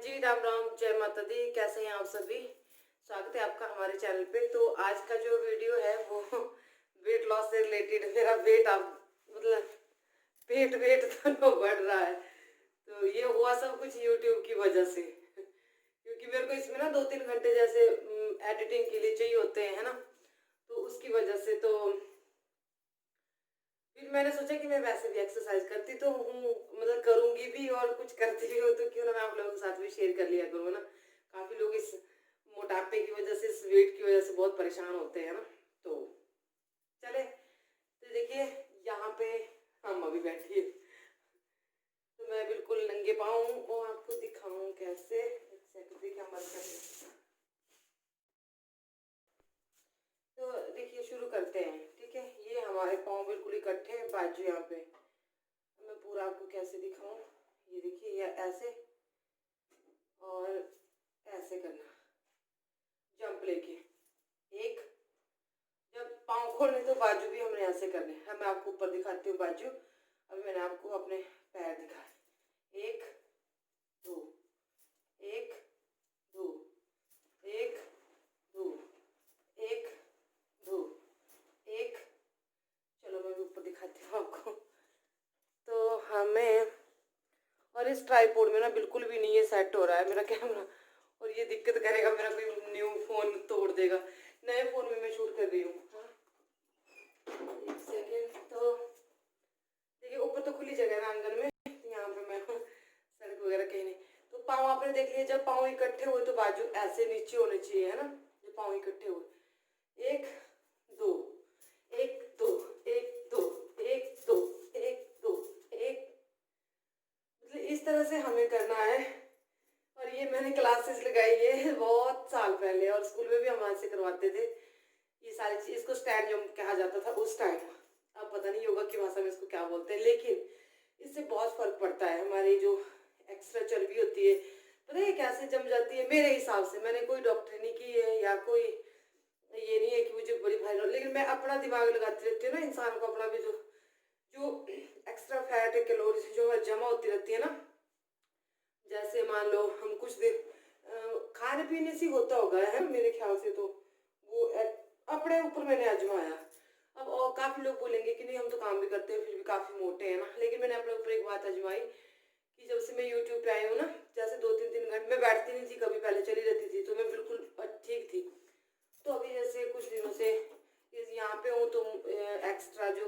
जी राम राम, जय माता दी। कैसे हैं आप सभी? स्वागत है आपका हमारे चैनल पे। तो आज का जो वीडियो है वो वेट लॉस से रिलेटेड। मेरा वेट आप मतलब वेट तो बढ़ रहा है। तो ये हुआ सब कुछ यूट्यूब की वजह से क्योंकि मेरे को इसमें ना 2-3 घंटे जैसे एडिटिंग के लिए चाहिए होते हैं, है ना। तो उसकी वजह से तो फिर मैंने सोचा कि मैं वैसे भी एक्सरसाइज करती तो हूँ, मतलब करूंगी भी और कुछ करती भी हूँ, तो क्यों ना मैं आप लोगों के साथ भी शेयर कर लिया करूँ ना। काफी लोग इस मोटापे की वजह से, इस वेट की वजह से बहुत परेशान होते हैं ना। तो चले, तो देखिए यहाँ पे हम अभी बैठी है, तो मैं बिल्कुल नंगे पाँव हूँ और आपको दिखाऊं कैसे। एक सेकंड, देखिए हम बंद कर। तो देखिए शुरू करते हैं, ठीक है। ये हमारे पाँव बिल्कुल इकट्ठे हैं, बाजू यहाँ पे। मैं पूरा आपको कैसे दिखाऊं। ये देखिए, ये ऐसे और ऐसे करना, जंप लेके। एक, जब पाँव खोलने तो बाजू भी हमने ऐसे करने हैं। मैं आपको ऊपर दिखाती हूँ बाजू। अभी मैंने आपको अपने पैर दिखाए। एक दो, एक दो, एक दो, एक दो, एक। चलो मैं भी ऊपर दिखाती हूँ आपको। तो हमें, और इस ट्राईपोड में ना बिल्कुल भी नहीं ये सेट हो रहा है मेरा कैमरा, और ये दिक्कत करेगा, मेरा कोई न्यू फोन तोड़ देगा। नए फोन में मैं शूट कर रही हूँ। हाँ, एक सेकेंड। तो देखिए ऊपर तो खुली जगह है ना आंगन में, यहाँ पे मैं सड़क वगैरह कहीं नहीं। तो पाँव आपने देख लिया, जब पाँव इकट्ठे हुए तो बाजू ऐसे नीचे होने चाहिए, है ना। जब पाँव इकट्ठे हुए, एक दो, एक दो, एक दो, एक दो, एक दो, एक, मतलब इस तरह से हमें करना है। और ये मैंने क्लासेस लगाई है बहुत साल पहले, और स्कूल में भी हमारे से करवाते थे ये सारी चीज। इसको स्टैंड जंप कहा जाता था उस टाइम। अब पता नहीं योगा की भाषा में इसको क्या बोलते हैं, लेकिन इससे बहुत फर्क पड़ता है। हमारी जो एक्स्ट्रा चर्बी होती है, पता है कैसे जम जाती है। मेरे हिसाब से, मैंने कोई डॉक्टर नहीं की है या कोई ये नहीं है कि मुझे बड़ी भारी, लेकिन मैं अपना दिमाग लगाती रहती हूँ ना। इंसान को अपना भी जो जो एक्स्ट्रा फैट है, कैलोरीज जो जमा होती रहती है ना। जैसे मान लो हम कुछ दिन खाने पीने से होता होगा, है मेरे ख्याल से। तो वो अपने ऊपर मैंने आजमाया। अब और काफी लोग बोलेंगे कि नहीं हम तो काम भी करते हैं फिर भी काफी मोटे हैं ना, लेकिन मैंने अपने ऊपर एक बात आजमाई कि जब से मैं यूट्यूब पे आई हूँ ना, जैसे 2-3 घंटे मैं बैठती नहीं थी कभी, पहले चली रहती थी, तो मैं बिल्कुल ठीक थी। तो अभी जैसे कुछ दिनों से यहाँ पे हूँ, तो एक्स्ट्रा जो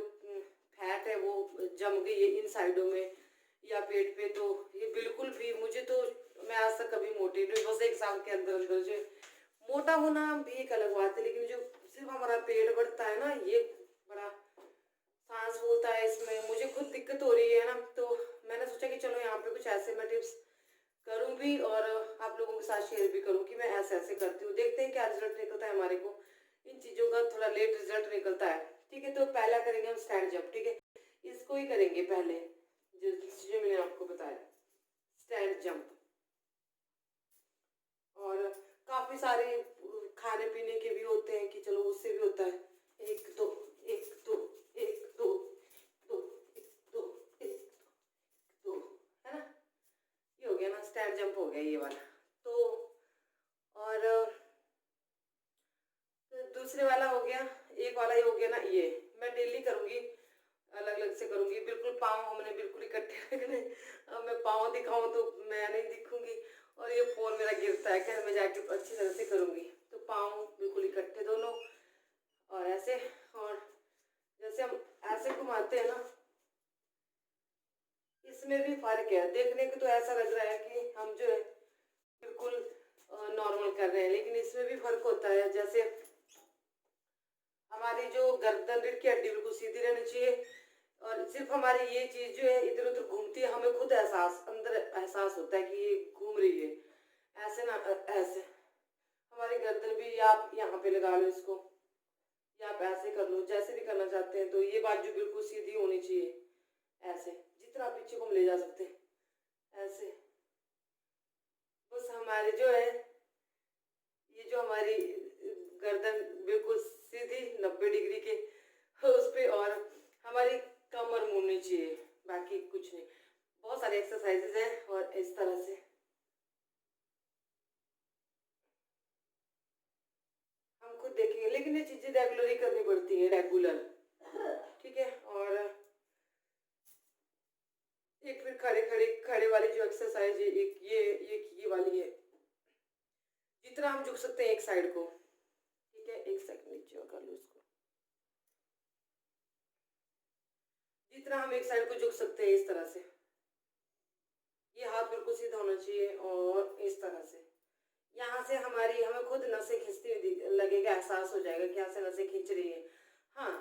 फैट है वो जम गई है इन साइडों में या पेट पे। तो ये बिल्कुल भी मुझे तो, मैं आज तक कभी मोटी नहीं, बस 1 साल के अंदर अंदर जो मोटा होना भी एक अलग बात है, लेकिन जो सिर्फ हमारा पेट बढ़ता है ना, ये बड़ा सांस फूलता है, इसमें मुझे खुद दिक्कत हो रही है ना। तो मैंने सोचा कि चलो यहाँ पे कुछ ऐसे मैं टिप्स करूँ भी, और आप लोगों के साथ शेयर भी करूँ कि मैं ऐसे ऐसे करती हूँ। देखते हैं क्या रिजल्ट निकलता है हमारे को। इन चीज़ों का थोड़ा लेट रिजल्ट निकलता है, ठीक है। तो पहला करेंगे हम स्टैंड जंप, ठीक है। इसको ही करेंगे पहले, जो मैंने आपको बताया, स्टैंड जंप। और काफी सारे खाने पीने के भी होते हैं कि चलो उससे भी होता है। एक दो, एक दो, एक दो, दो, एक दो, एक दो, है ना। ये हो गया ना, स्टैंड जंप हो गया ये वाला। तो और तो दूसरे वाला हो गया, एक वाला ये हो गया ना। ये मैं डेली करूंगी, अलग अलग से करूंगी। बिल्कुल पाँव हमने बिल्कुल इकट्ठे रखने। अब मैं पाँव दिखाऊं तो मैं नहीं दिखूंगी, और ये फोन मेरा गिरता है। घर में जाके अच्छी तरह से करूंगी। तो पाँव बिल्कुल इकट्ठे दोनों, और ऐसे। और जैसे हम ऐसे घुमाते हैं ना, इसमें भी फर्क है। देखने को तो ऐसा लग रहा है कि हम जो है बिल्कुल नॉर्मल कर रहे हैं, लेकिन इसमें भी फर्क होता है। जैसे हमारी जो गर्दन रीढ़ की हड्डी बिल्कुल सीधी रहनी चाहिए, और सिर्फ हमारी ये चीज जो है इधर उधर घूमती है, हमें खुद एहसास, अंदर एहसास होता है कि ये घूम रही है। ऐसे ना, ऐसे हमारी गर्दन भी, आप यहाँ पे लगा लो इसको, या आप ऐसे कर लो, जैसे भी करना चाहते हैं। तो ये बाजू बिल्कुल सीधी होनी चाहिए, ऐसे जितना पीछे को हम ले जा सकते हैं, ऐसे। बस हमारे जो है, ये जो हमारी गर्दन बिल्कुल सीधी 90 डिग्री के उस पे, और हमारी कमर मुड़नी चाहिए, बाकी कुछ नहीं। बहुत सारे एक्सरसाइजेज हैं, और इस तरह से लेकिन ये चीज़ें रेगुलर ही करनी पड़ती हैं, रेगुलर, ठीक है। और एक फिर खड़े खड़े खड़े वाली जो एक्सरसाइज है, एक ये वाली है, जितना हम झुक सकते हैं एक साइड को, ठीक है। एक सेकंड नीचे कर लो इसको, जितना हम एक साइड को झुक सकते हैं इस तरह से, ये हाथ बिल्कुल सीधा होना चाहिए और इस तरह से। यहाँ से हमें खुद नसें खींचती हुई लगेगा, एहसास हो जाएगा कि यहाँ से नसें खींच रही है। हाँ,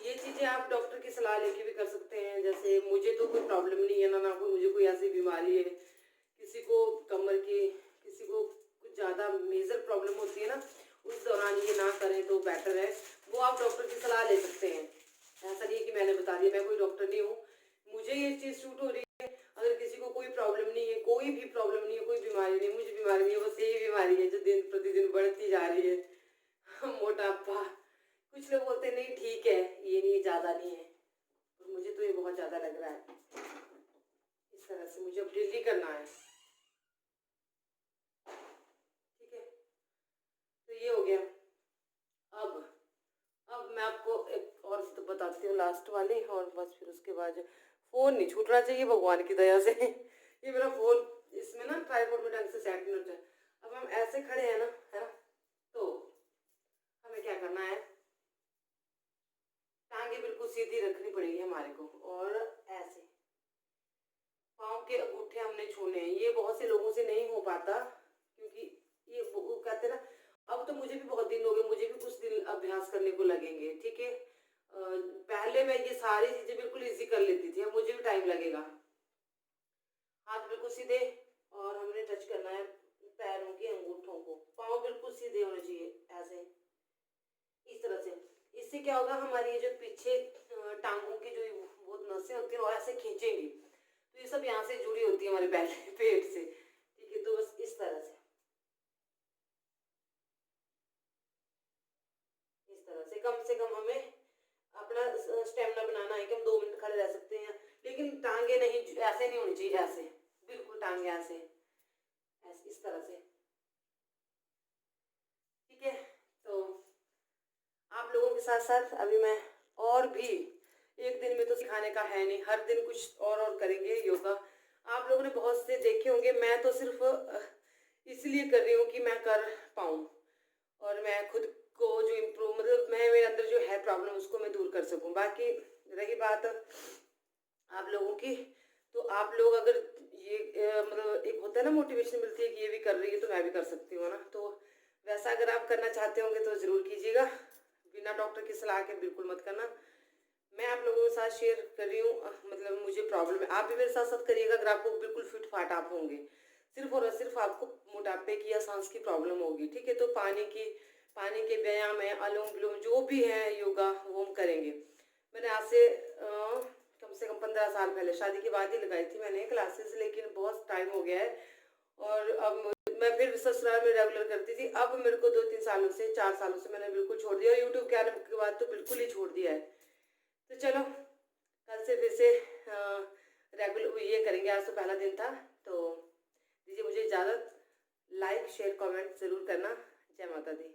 ये चीज़ें आप डॉक्टर की सलाह लेके भी कर सकते हैं। जैसे मुझे तो कोई प्रॉब्लम नहीं है ना मुझे कोई ऐसी बीमारी है, किसी को कमर की, किसी को कुछ ज़्यादा मेजर प्रॉब्लम होती है ना, उस दौरान ये ना करें तो बेटर है, वो आप डॉक्टर की सलाह ले सकते हैं। ऐसा नहीं है कि मैंने बता दिया, मैं कोई डॉक्टर नहीं हूँ, मुझे ये चीज़ सूट हो रही है। अगर किसी को कोई प्रॉब्लम नहीं है, कोई भी प्रॉब्लम नहीं है, कोई बीमारी नहीं, मुझे बीमारी नहीं है, बस यही बीमारी है जो दिन प्रतिदिन बढ़ती जा रही है, मोटापा। कुछ लोग बोलते हैं नहीं ठीक है, ये नहीं, ज़्यादा नहीं है, और मुझे तो ये बहुत ज़्यादा लग रहा है। इस तरह से मुझे अब डेली करना है, ठीक है। तो ये हो गया। अब मैं आपको एक और तो बताती हूँ, लास्ट वाली, और बस फिर उसके बाद फ़ोन नहीं छूटना चाहिए भगवान की दया से। ये मेरा फ़ोन इसमें ना ट्राइपॉड में ढंग से सेट नहीं होता है। अब हम ऐसे खड़े हैं ना, है ना, तो हमें क्या करना है, टांगे बिल्कुल सीधी रखनी पड़ेगी हमारे को, और ऐसे पाँव के अंगूठे हमने छूने हैं। ये बहुत से लोगों से नहीं हो पाता, क्योंकि ये वो कहते हैं ना, अब तो मुझे भी बहुत दिन हो गए, मुझे भी कुछ दिन अभ्यास करने को लगेंगे, ठीक है। पहले मैं ये सारी चीज़ें बिल्कुल इजी कर लेती थी, अब मुझे भी टाइम लगेगा। हाथ बिल्कुल सीधे, और हमने टच करना है पैरों के अंगूठों को, पाँव बिल्कुल सीधे होने चाहिए, ऐसे, इस तरह से। इससे क्या होगा, हमारी ये जो पीछे टांगों की जो बहुत नसें होती हैं वो ऐसे खींचेंगी, तो ये सब यहाँ से जुड़ी होती है हमारे पेट से, ठीक है। तो बस इस तरह से, इस तरह से कम हमें अपना स्टेमिना बनाना है कि हम 2 मिनट खड़े रह सकते हैं, लेकिन टांगे नहीं, ऐसे नहीं होनी चाहिए, ऐसे बिल्कुल टांगे ऐसे, ऐसे इस तरह से, ठीक है। तो आप लोगों के साथ साथ अभी मैं और भी, एक दिन में तो सिखाने का है नहीं, हर दिन कुछ और करेंगे योगा। आप लोगों ने बहुत से देखे होंगे, मैं तो सिर्फ इसलिए कर रही हूँ कि मैं कर पाऊँ, और मैं खुद को जो इम्प्रूव, मतलब मैं मेरे अंदर जो है प्रॉब्लम उसको मैं दूर कर सकूं। बाकी रही बात आप लोगों की, तो आप लोग अगर ये मतलब एक होता है ना मोटिवेशन मिलती है कि ये भी कर रही है तो मैं भी कर सकती हूँ ना, तो वैसा अगर आप करना चाहते होंगे तो ज़रूर कीजिएगा, बिना डॉक्टर की सलाह के बिल्कुल मत करना। मैं आप लोगों के साथ शेयर कर रही हूँ, मतलब मुझे प्रॉब्लम है, आप भी मेरे साथ साथ करिएगा। अगर आपको बिल्कुल फिट फाट आप होंगे, सिर्फ और सिर्फ आपको मोटापे की या सांस की प्रॉब्लम होगी, ठीक है, तो पानी के व्यायाम है, अनुलोम विलोम जो भी है योगा, वो हम करेंगे। मैंने आज से कम से कम 15 साल पहले, शादी के बाद ही लगाई थी मैंने क्लासेस, लेकिन बहुत टाइम हो गया है, और अब मैं फिर ससुराल में रेगुलर करती थी। अब मेरे को 2-3 सालों से, 4 सालों से मैंने बिल्कुल छोड़ दिया, और यूट्यूब के आने के बाद तो बिल्कुल ही छोड़ दिया है। तो चलो, कल से फिर से रेगुलर ये करेंगे। आज तो पहला दिन था, तो दीजिए मुझे इजाज़त। लाइक शेयर कमेंट ज़रूर करना। जय माता दी।